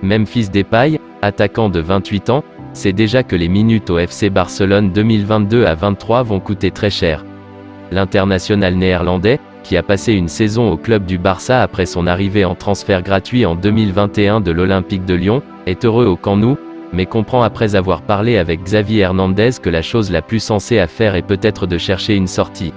Memphis Depay, attaquant de 28 ans, sait déjà que les minutes au FC Barcelone 2022 à 23 vont coûter très cher. L'international néerlandais, qui a passé une saison au club du Barça après son arrivée en transfert gratuit en 2021 de l'Olympique de Lyon, est heureux au Camp Nou, mais comprend après avoir parlé avec Xavi Hernandez que la chose la plus sensée à faire est peut-être de chercher une sortie.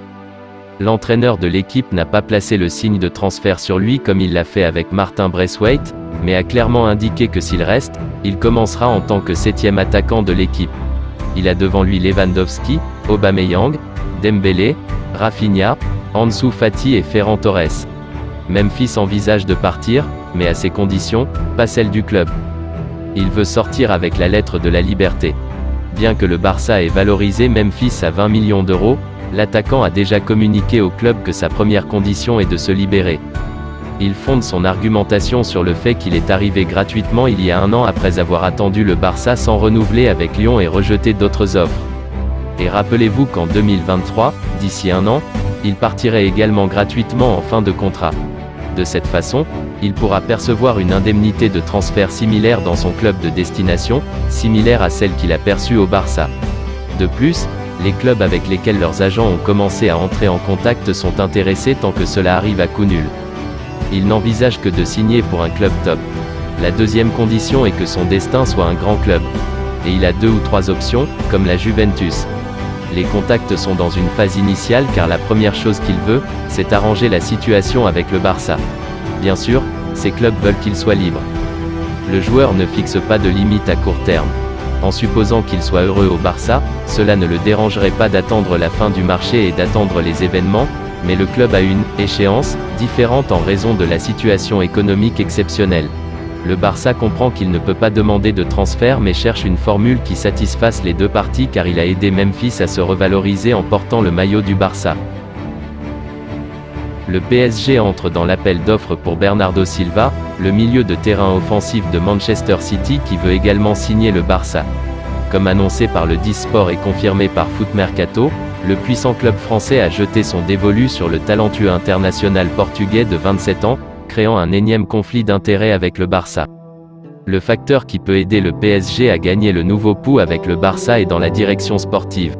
L'entraîneur de l'équipe n'a pas placé le signe de transfert sur lui comme il l'a fait avec Martin Braithwaite, mais a clairement indiqué que s'il reste, il commencera en tant que 7e attaquant de l'équipe. Il a devant lui Lewandowski, Aubameyang, Dembélé, Rafinha, Ansu Fati et Ferran Torres. Memphis envisage de partir, mais à ses conditions, pas celles du club. Il veut sortir avec la lettre de la liberté. Bien que le Barça ait valorisé Memphis à 20 millions d'euros, l'attaquant a déjà communiqué au club que sa première condition est de se libérer. Il fonde son argumentation sur le fait qu'il est arrivé gratuitement il y a un an après avoir attendu le Barça sans renouveler avec Lyon et rejeter d'autres offres. Et rappelez-vous qu'en 2023, d'ici un an, il partirait également gratuitement en fin de contrat. De cette façon, il pourra percevoir une indemnité de transfert similaire dans son club de destination, similaire à celle qu'il a perçue au Barça. De plus, les clubs avec lesquels leurs agents ont commencé à entrer en contact sont intéressés tant que cela arrive à coup nul. Il n'envisage que de signer pour un club top. La deuxième condition est que son destin soit un grand club. Et il a 2 ou 3 options, comme la Juventus. Les contacts sont dans une phase initiale car la première chose qu'il veut, c'est arranger la situation avec le Barça. Bien sûr, ces clubs veulent qu'il soit libre. Le joueur ne fixe pas de limite à court terme. En supposant qu'il soit heureux au Barça, cela ne le dérangerait pas d'attendre la fin du marché et d'attendre les événements, mais le club a une échéance différente en raison de la situation économique exceptionnelle. Le Barça comprend qu'il ne peut pas demander de transfert mais cherche une formule qui satisfasse les deux parties car il a aidé Memphis à se revaloriser en portant le maillot du Barça. Le PSG entre dans l'appel d'offres pour Bernardo Silva, le milieu de terrain offensif de Manchester City qui veut également signer le Barça. Comme annoncé par le 10 Sport et confirmé par Foot Mercato, le puissant club français a jeté son dévolu sur le talentueux international portugais de 27 ans, créant un énième conflit d'intérêts avec le Barça. Le facteur qui peut aider le PSG à gagner le nouveau pouls avec le Barça est dans la direction sportive.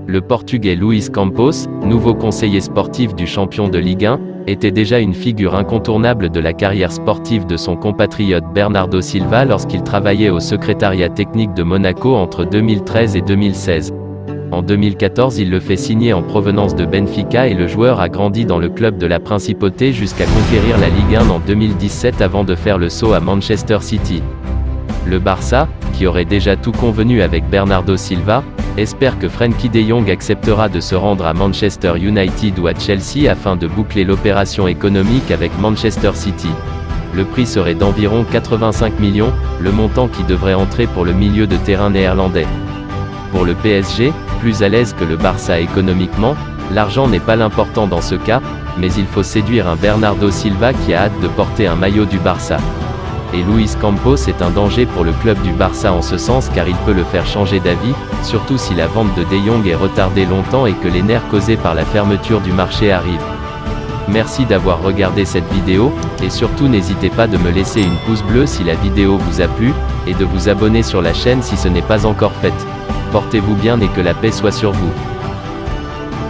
Le Portugais Luis Campos, nouveau conseiller sportif du champion de Ligue 1, était déjà une figure incontournable de la carrière sportive de son compatriote Bernardo Silva lorsqu'il travaillait au secrétariat technique de Monaco entre 2013 et 2016. En 2014 il le fait signer en provenance de Benfica et le joueur a grandi dans le club de la Principauté jusqu'à conquérir la Ligue 1 en 2017 avant de faire le saut à Manchester City. Le Barça, qui aurait déjà tout convenu avec Bernardo Silva, espère que Frenkie de Jong acceptera de se rendre à Manchester United ou à Chelsea afin de boucler l'opération économique avec Manchester City. Le prix serait d'environ 85 millions, le montant qui devrait entrer pour le milieu de terrain néerlandais. Pour le PSG, plus à l'aise que le Barça économiquement, l'argent n'est pas l'important dans ce cas, mais il faut séduire un Bernardo Silva qui a hâte de porter un maillot du Barça. Et Luis Campos est un danger pour le club du Barça en ce sens car il peut le faire changer d'avis, surtout si la vente de De Jong est retardée longtemps et que les nerfs causés par la fermeture du marché arrivent. Merci d'avoir regardé cette vidéo, et surtout n'hésitez pas de me laisser une pouce bleu si la vidéo vous a plu, et de vous abonner sur la chaîne si ce n'est pas encore fait. Portez-vous bien et que la paix soit sur vous.